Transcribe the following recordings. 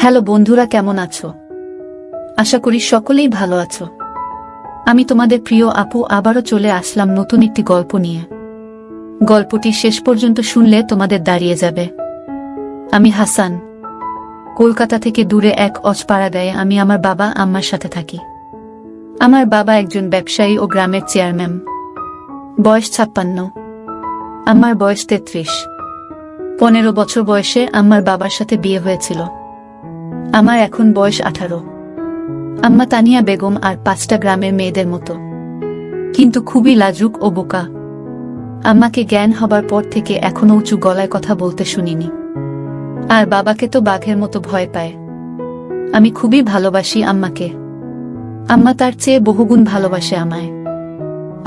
Hello বন্ধুরা, কেমন আছো? আশা করি সকলেই ভালো আছো। আমি তোমাদের প্রিয় আপু আবারও চলে আসলাম নতুন একটি গল্প নিয়ে। গল্পটি শেষ পর্যন্ত শুনলে তোমাদের দাঁড়িয়ে যাবে। আমি হাসান। কলকাতা থেকে দূরে এক অজপাড়াগাঁয়ে আমি আমার বাবা আম্মার সাথে থাকি। আমার বাবা একজন ব্যবসায়ী ও গ্রামের চেয়ারম্যান। বয়স 56। আমার বয়স 33। 15 বছর বয়সে আমার বাবার সাথে বিয়ে হয়েছিল। আমার এখন বয়স 18। আম্মা তানিয়া বেগম আর 5টা গ্রামের মেয়েদের মতো, কিন্তু খুবই লাজুক ও বোকা। আম্মাকে জ্ঞান হবার পর থেকে এখনো উঁচু গলায় কথা বলতে শুনিনি। আর বাবাকে তো বাঘের মতো ভয় পায়। আমি খুবই ভালোবাসি আম্মাকে। আম্মা তার চেয়ে বহুগুণ ভালোবাসে আমায়।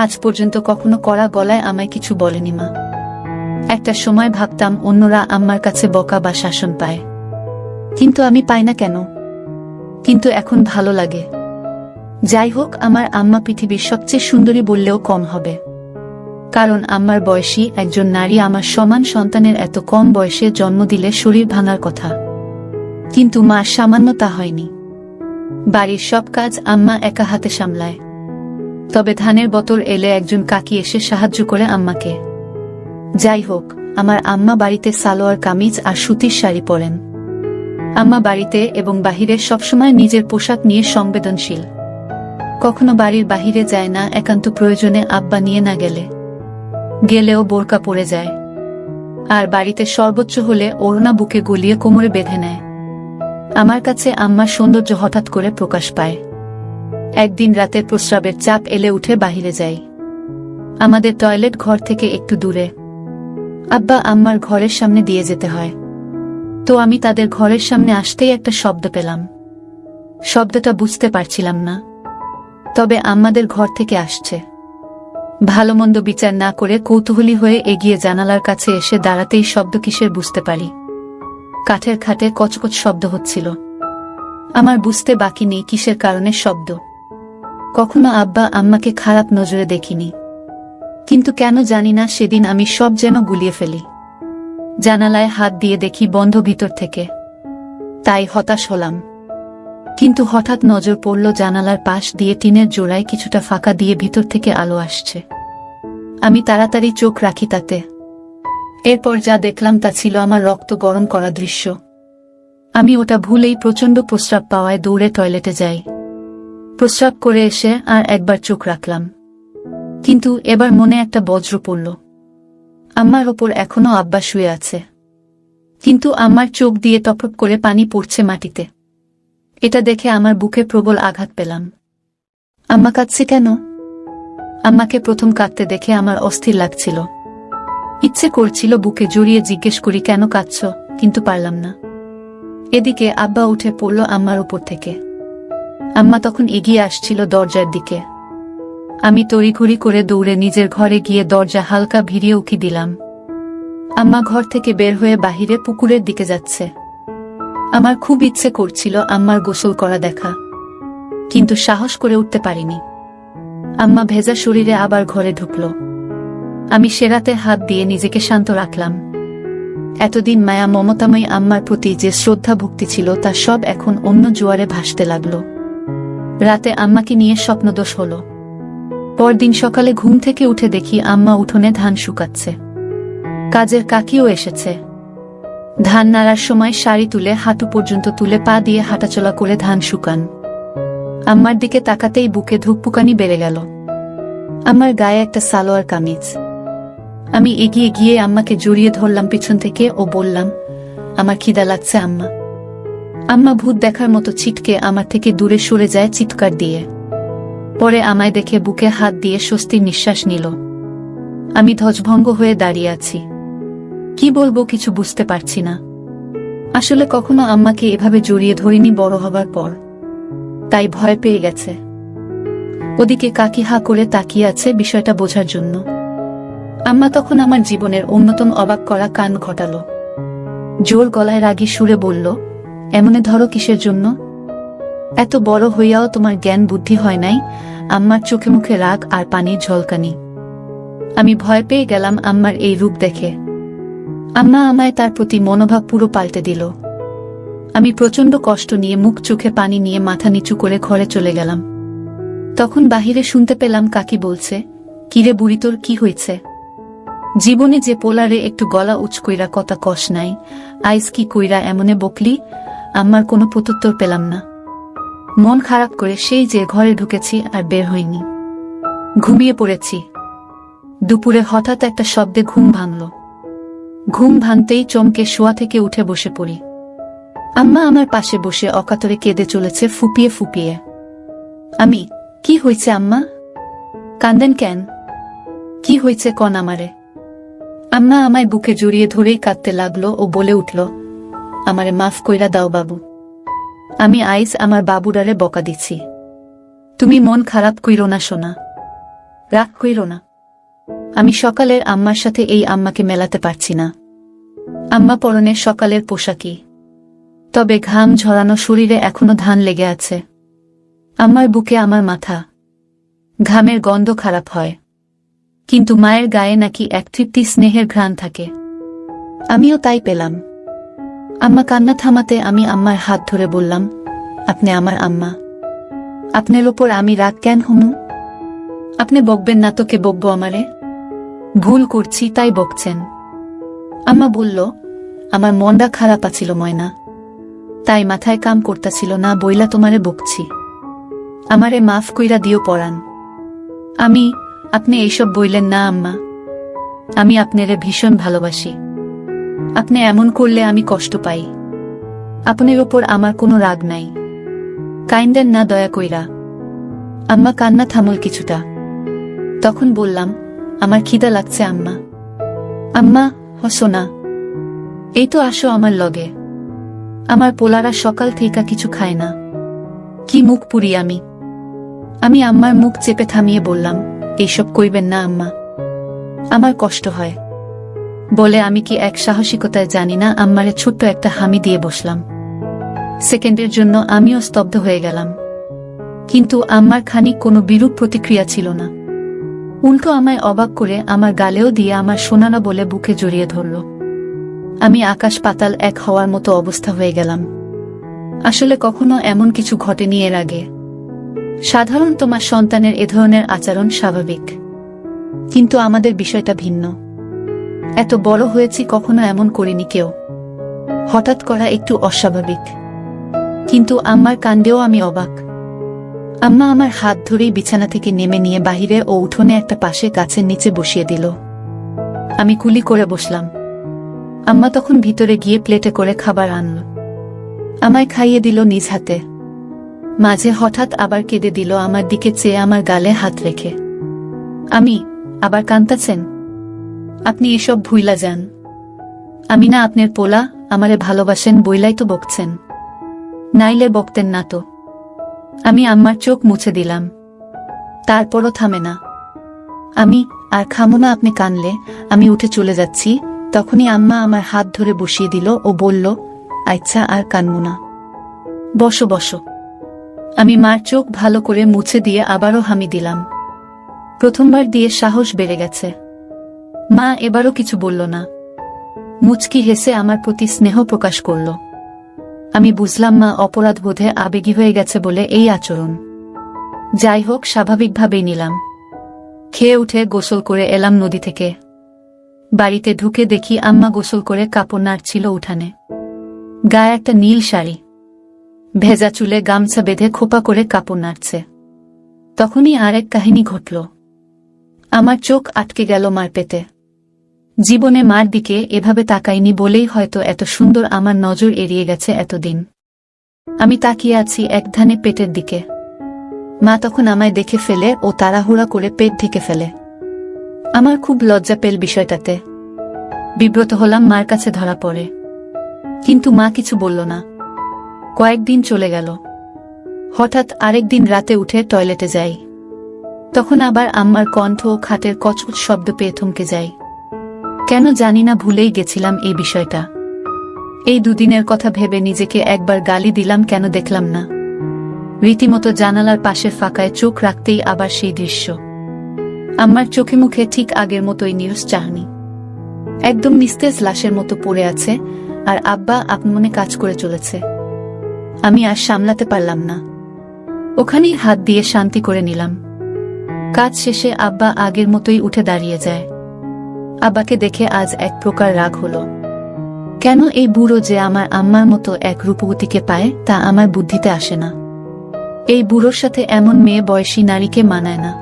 আজ পর্যন্ত কখনো কড়া গলায় আমায় কিছু বলেনি মা। একটা সময় ভাবতাম অন্যরা আম্মার কাছে বকা বা শাসন পায়, কিন্তু আমি পাই না কেন। কিন্তু এখন ভালো লাগে। যাই হোক, আমার আম্মা পৃথিবীর সবচেয়ে সুন্দরী বললেও কম হবে, কারণ আম্মার বয়সী একজন নারী আমার সমান সন্তানের এত কম বয়সে জন্ম দিলে শরীর ভাঙার কথা, কিন্তু মা সামান্য তা হয়নি। বাড়ির সব কাজ আম্মা একা হাতে সামলায়, তবে ধানের বোতল এলে একজন কাকি এসে সাহায্য করে আম্মাকে। যাই হোক, আমার আম্মা বাড়িতে সালোয়ার কামিজ আর সুতির শাড়ি পরেন। আম্মা বাড়িতে এবং বাহিরে সবসময় নিজের পোশাক নিয়ে সংবেদনশীল। কখনো বাড়ির বাহিরে যায় না একান্ত প্রয়োজনে, আব্বা নিয়ে না গেলেও বোরকা পরে যায়। আর বাড়িতে সর্বোচ্চ হলে ওড়না বুকে গলিয়ে কোমরে বেঁধে নেয়। আমার কাছে আম্মার সৌন্দর্য হঠাৎ করে প্রকাশ পায়। একদিন রাতের প্রস্রাবের চাপ এলে উঠে বাহিরে যাই। আমাদের টয়লেট ঘর থেকে একটু দূরে। আব্বা আম্মার ঘরের সামনে দিয়ে যেতে হয়। তো আমি তাদের ঘরের সামনে আসতেই একটা শব্দ পেলাম। শব্দটা বুঝতে পারছিলাম না, তবে আমাদের ঘর থেকে আসছে। ভালো মন্দ বিচার না করে কৌতূহলী হয়ে এগিয়ে জানালার কাছে এসে দাঁড়াতেই শব্দ কিসের বুঝতে পারি। কাঠের খাটে কচকচ শব্দ হচ্ছিল। আমার বুঝতে বাকি নেই কিসের কারণে শব্দ। কখনো আব্বা আম্মাকে খারাপ নজরে দেখিনি, কিন্তু কেন জানি না সেদিন আমি সব যেন গুলিয়ে ফেলি। জানালায় হাত দিয়ে দেখি বন্ধ ভিতর থেকে। তাই হতাশ হলাম, কিন্তু হঠাৎ নজর পড়ল জানালার পাশ দিয়ে টিনের জোড়ায় কিছুটা ফাঁকা দিয়ে ভিতর থেকে আলো আসছে। আমি তাড়াতাড়ি চোখ রাখি তাতে। এরপর যা দেখলাম তা ছিল আমার রক্ত গরম করা দৃশ্য। আমি ওটা ভুলেই প্রচণ্ড প্রস্রাব পাওয়ায় দৌড়ে টয়লেটে যাই। প্রস্রাব করে এসে আর একবার চোখ রাখলাম, কিন্তু এবার মনে একটা বজ্র পড়ল। আম্মার ওপর এখনো আব্বা শুয়ে আছে, কিন্তু আমার চোখ দিয়ে টপটপ করে পানি পড়ছে মাটিতে। এটা দেখে আমার বুকে প্রবল আঘাত পেলাম। আম্মা কাঁদছে কেন? আম্মাকে প্রথম কাঁদতে দেখে আমার অস্থির লাগছিল। ইচ্ছে করছিল বুকে জড়িয়ে জিজ্ঞেস করি কেন কাঁদছ, কিন্তু পারলাম না। এদিকে আব্বা উঠে পড়ল আম্মার উপর থেকে। আম্মা তখন এগিয়ে আসছিল দরজার দিকে। আমি তড়িঘড়ি করে দৌড়ে নিজের ঘরে গিয়ে দরজা হালকা ভিড়িয়ে উকি দিলাম। আম্মা ঘর থেকে বের হয়ে বাহিরে পুকুরের দিকে যাচ্ছে। আমার খুব ইচ্ছে করছিল আম্মার গোসল করা দেখা, কিন্তু সাহস করে উঠতে পারিনি। আম্মা ভেজা শরীরে আবার ঘরে ঢুকল। আমি সেরাতে হাত দিয়ে নিজেকে শান্ত রাখলাম। এতদিন মায়া মমতাময়ী আম্মার প্রতি যে শ্রদ্ধা ভক্তি ছিল তা সব এখন অন্য জোয়ারে ভাসতে লাগল। রাতে আম্মাকে নিয়ে স্বপ্নদোষ হল। পরদিন সকালে ঘুম থেকে উঠে দেখি আম্মা উঠোনে ধান শুকাচ্ছে। কাজের কাকিও এসেছে। ধান নাড়ার সময় শাড়ি তুলে হাঁটু পর্যন্ত তুলে পা দিয়ে হাঁটাচলা করে ধান শুকান। আম্মার দিকে তাকাতেই বুকে ধুকপুকানি বেড়ে গেল। আমার গায়ে একটা সালোয়ার কামিজ। আমি এগিয়ে গিয়ে আম্মাকে জড়িয়ে ধরলাম পিছন থেকে ও বললাম, আমার খিদা লাগছে আম্মা। আম্মা ভূত দেখার মতো ছিটকে আমার থেকে দূরে সরে যায় চিৎকার দিয়ে। পরে আমায় দেখে বুকে হাত দিয়ে স্বস্তির নিঃশ্বাস নিল। আমি ধ্বজভঙ্গ হয়ে দাঁড়িয়ে আছি। কি বলবো কিছু বুঝতে পারছি না। আসলে কখনো আম্মাকে এভাবে জড়িয়ে ধরিনি বড় হবার পর, তাই ভয় পেয়ে গেছে। ওদিকে কাকি হা করে তাকিয়ে আছে বিষয়টা বোঝার জন্য। আম্মা তখন আমার জীবনের অন্যতম অবাক করা কাণ্ড ঘটালো। জোর গলায় রাগী সুরে বলল, এমনে ধরো কিসের জন্য? এত বড় হইয়াও তোমার জ্ঞান বুদ্ধি হয় নাই? আম্মার চোখে মুখে রাগ আর পানির ঝলকানি। আমি ভয় পেয়ে গেলাম আম্মার এই রূপ দেখে। আম্মা আমায় তার প্রতি মনোভাব পুরো পাল্টে দিল। আমি প্রচণ্ড কষ্ট নিয়ে মুখ চোখে পানি নিয়ে মাথা নিচু করে ঘরে চলে গেলাম। তখন বাহিরে শুনতে পেলাম কাকি বলছে, কিরে বুড়ি, তোর কি হয়েছে? জীবনে যে পোলারে একটু গলা উঁচ কইরা কথা কষ নাই, আইস কি কইরা এমনে বকলি? আমার কোনো প্রত্যুত্তর পেলাম না। মন খারাপ করে সেই যে ঘরে ঢুকেছি আর বের হইনি। ঘুমিয়ে পড়েছি। দুপুরে হঠাৎ একটা শব্দে ঘুম ভাঙল। ঘুম ভাঙতেই চমকে শোয়া থেকে উঠে বসে পড়ি। আম্মা আমার পাশে বসে অকাতরে কেঁদে চলেছে ফুপিয়ে ফুপিয়ে। আমি, কি হয়েছে আম্মা? কান্দেন কেন? কি হয়েছে কন আমারে? আম্মা আমায় বুকে জড়িয়ে ধরেই কাঁদতে লাগলো ও বলে উঠল, আমারে মাফ কইরা দাও বাবু। আমি আইজ আমার বাবুরারে বকা দিচ্ছি। তুমি মন খারাপ কইরো না সোনা, রাগ কইরো না। আমি সকালের আম্মার সাথে এই আম্মাকে মেলাতে পারছি না। আম্মা পরনের সকালের পোশাকই, তবে ঘাম ঝরানো শরীরে এখনো ধান লেগে আছে। আম্মার বুকে আমার মাথা। ঘামের গন্ধ খারাপ হয়, কিন্তু মায়ের গায়ে নাকি এক তৃপ্তি স্নেহের ঘ্রাণ থাকে। আমিও তাই পেলাম। আম্মা কান্না থামাতে আমি আম্মার হাত ধরে বললাম, আপনি আমার আম্মা, আপনার ওপর আমি রাগ কেন হমু? আপনি বকবেন না তো কে বকবো আমারে? ভুল করছি তাই বকছেন। আম্মা বলল, আমার মনটা খারাপ আছিল ময়না, তাই মাথায় কাম করতাছিল না বইলা তোমারে বকছি। আমারে মাফ কইরা দিও পরাণ। আমি, আপনি এইসব বইলেন না আম্মা। আমি আপনারে ভীষণ ভালোবাসি। আপনি এমন করলে আমি কষ্ট পাই। আপনার ওপর আমার কোনো রাগ নাই। কাইন্দেন না দয়া কইরা। আম্মা কান্না থামল কিছুটা। তখন বললাম, আমার খিদা লাগছে আম্মা। আম্মা, হসো না, এই তো আসো আমার লগে। আমার পোলারা সকাল থেকে কিছু খায় না। কি মুখ পুরি আমি। আমি আম্মার মুখ চেপে থামিয়ে বললাম, এইসব কইবেন না আম্মা, আমার কষ্ট হয়। বলে আমি কি এক সাহসিকতায় জানি না আম্মারে ছোট্ট একটা হামি দিয়ে বসলাম। সেকেন্ডের জন্য আমিও স্তব্ধ হয়ে গেলাম, কিন্তু আম্মার খানিক কোনো বিরূপ প্রতিক্রিয়া ছিল না। উল্টো আমায় অবাক করে আমার গালেও দিয়ে আমার শোনানা বলে বুকে জড়িয়ে ধরল। আমি আকাশ পাতাল এক হওয়ার মতো অবস্থা হয়ে গেলাম। আসলে কখনো এমন কিছু ঘটেনি এর আগে। সাধারণত মা সন্তানের এ ধরনের আচরণ স্বাভাবিক, কিন্তু আমাদের বিষয়টা ভিন্ন। এত বড় হয়েছি কখনো এমন করিনি কেউ। হঠাৎ করা একটু অস্বাভাবিক, কিন্তু আম্মার কাণ্ডেও আমি অবাক। আম্মা আমার হাত ধরেই বিছানা থেকে নেমে নিয়ে বাহিরে ও উঠোনে একটা পাশে গাছের নিচে বসিয়ে দিল। আমি কুলি করে বসলাম। আম্মা তখন ভিতরে গিয়ে প্লেটে করে খাবার আনল। আমায় খাইয়ে দিল নিজ হাতে। মাঝে হঠাৎ আবার কেঁদে দিল আমার দিকে চেয়ে আমার গালে হাত রেখে। আমি, আবার কান্তাছেন? আপনি এসব ভুইলা যান। আমি না আপনার পোলা, আমারে ভালোবাসেন বইলাই তো বকছেন, নাইলে বকতেন না তো। আমি আম্মার চোখ মুছে দিলাম, তারপরও থামে না। আমি, আর খামো না আপনি কানলে, আমি উঠে চলে যাচ্ছি। তখনই আম্মা আমার হাত ধরে বসিয়ে দিল ও বলল, আচ্ছা আর কানমু না, বসো বসো। আমি মার চোখ ভালো করে মুছে দিয়ে আবারও হামি দিলাম। প্রথমবার দিয়ে সাহস বেড়ে গেছে। মা এবারও কিছু বলল না, মুচকি হেসে আমার প্রতি স্নেহ প্রকাশ করল। আমি বুঝলাম মা অপরাধ বোধে আবেগী হয়ে গেছে বলে এই আচরণ। যাই হোক, স্বাভাবিকভাবেই নিলাম। খেয়ে উঠে গোসল করে এলাম নদী থেকে। বাড়িতে ঢুকে দেখি আম্মা গোসল করে কাপড় নাড়ছিল উঠানে। গায়ে একটা নীল শাড়ি, ভেজা চুলে গামছা বেঁধে খোপা করে কাপড় নাড়ছে। তখনই আরেক কাহিনী ঘটল। আমার চোখ আটকে গেল মার পেটে। জীবনে মার দিকে এভাবে তাকাইনি বলেই হয়তো এত সুন্দর আমার নজর এড়িয়ে গেছে এতদিন। আমি তাকিয়ে আছি একধানে পেটের দিকে। মা তখন আমায় দেখে ফেলে ও তাড়াহুড়া করে পেট ঢেকে ফেলে। আমার খুব লজ্জা পেল বিষয়টাতে। বিব্রত হলাম মার কাছে ধরা পড়ে, কিন্তু মা কিছু বলল না। কয়েকদিন চলে গেল। হঠাৎ আরেকদিন রাতে উঠে টয়লেটে যাই। তখন আবার আম্মার কণ্ঠ ও খাটের কচকচ শব্দ পেয়ে থমকে যাই। কেন জানি না ভুলেই গেছিলাম এই বিষয়টা। এই দুদিনের কথা ভেবে নিজেকে একবার গালি দিলাম, কেন দেখলাম না। রীতিমতো জানালার পাশের ফাঁকায় চোখ রাখতেই আবার সেই দৃশ্য। আম্মার চোখে মুখে ঠিক আগের মতোই নিরস চাহনি। একদম নিস্তেজ লাশের মতো পড়ে আছে, আর আব্বা আপমনে কাজ করে চলেছে। আমি আর সামলাতে পারলাম না, ওখানেই হাত দিয়ে শান্তি করে নিলাম। কাজ শেষে আব্বা আগের মতোই উঠে দাঁড়িয়ে যায়। আব্বাকে দেখে আজ এক প্রকার রাগ হলো। কেন এই বুড়ো যে আমার আম্মার মতো এক রূপবতীকে পায় তা আমার বুদ্ধিতে আসে না। এই বুড়োর সাথে এমন মেয়ে বয়সী নারীকে মানায় না।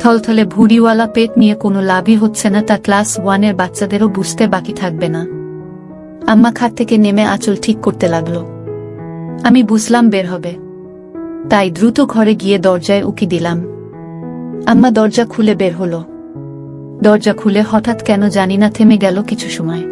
থলথলে ভুড়িওয়ালা পেট নিয়ে কোনো লাভই হচ্ছে না, তা ক্লাস 1-এর বাচ্চাদেরও বুঝতে বাকি থাকবে না। আম্মা খাট থেকে নেমে আঁচল ঠিক করতে লাগলো। আমি বুঝলাম বের হবে, তাই দ্রুত ঘরে গিয়ে দরজায় উকি দিলাম। আম্মা দরজা খুলে বের হলো। দরজা খুলে হঠাৎ কেন জানি না থেমে গেল কিছু সময়।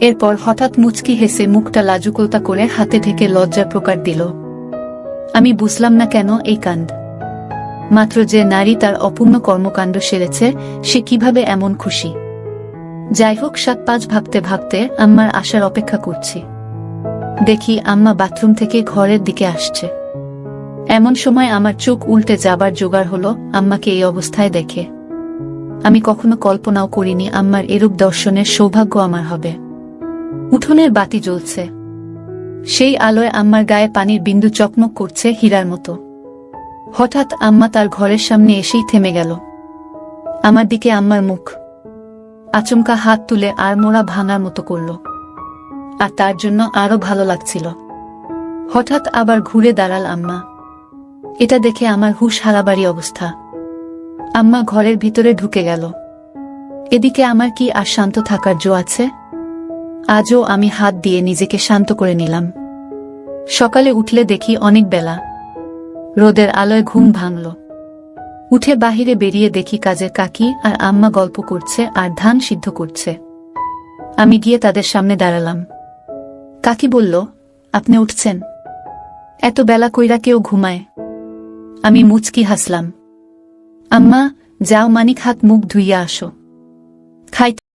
এরপর হঠাৎ মুচকি হেসে মুখটা লাজুকলতা করে হাতে ঢেকে লজ্জার প্রকার দিল। আমি বুঝলাম না কেন এই কাণ্ড। মাত্র যে নারী তার অপূর্ণ কর্মকাণ্ড সেরেছে সে কিভাবে এমন খুশি। যাই হোক, 7-5 ভাবতে ভাবতে আম্মার আসার অপেক্ষা করছি। দেখি আম্মা বাথরুম থেকে ঘরের দিকে আসছে। এমন সময় আমার চোখ উল্টে যাবার জোগাড় হলো আম্মাকে এই অবস্থায় দেখে। আমি কখনো কল্পনাও করিনি আম্মার এরূপ দর্শনের সৌভাগ্য আমার হবে। উঠোনের বাতি জ্বলছে, সেই আলোয় আম্মার গায়ে পানির বিন্দু চকমক করছে হীরার মতো। হঠাৎ আম্মা তার ঘরের সামনে এসেই থেমে গেল। আমার দিকে আম্মার মুখ, আচমকা হাত তুলে আর মোড়া ভাঙার মতো করল, আর তার জন্য আরো ভালো লাগছিল। হঠাৎ আবার ঘুরে দাঁড়াল আম্মা। এটা দেখে আমার হুঁশ হারাবারই অবস্থা। আম্মা ঘরের ভিতরে ঢুকে গেল। এদিকে আমার কি আর শান্ত থাকার জো আছে? আজও আমি হাত দিয়ে নিজেকে শান্ত করে নিলাম। সকালে উঠলে দেখি অনেক বেলা। রোদের আলোয় ঘুম ভাঙল। উঠে বাহিরে বেরিয়ে দেখি কাজের কাকি আর আম্মা গল্প করছে আর ধান সিদ্ধ করছে। আমি গিয়ে তাদের সামনে দাঁড়ালাম। কাকি বলল, আপনি উঠছেন? এত বেলা কইরা কেউ ঘুমায়? আমি মুচকি হাসলাম। আম্মা, যাও মানিক হাত মুখ ধুইয়া আসো, খাইতে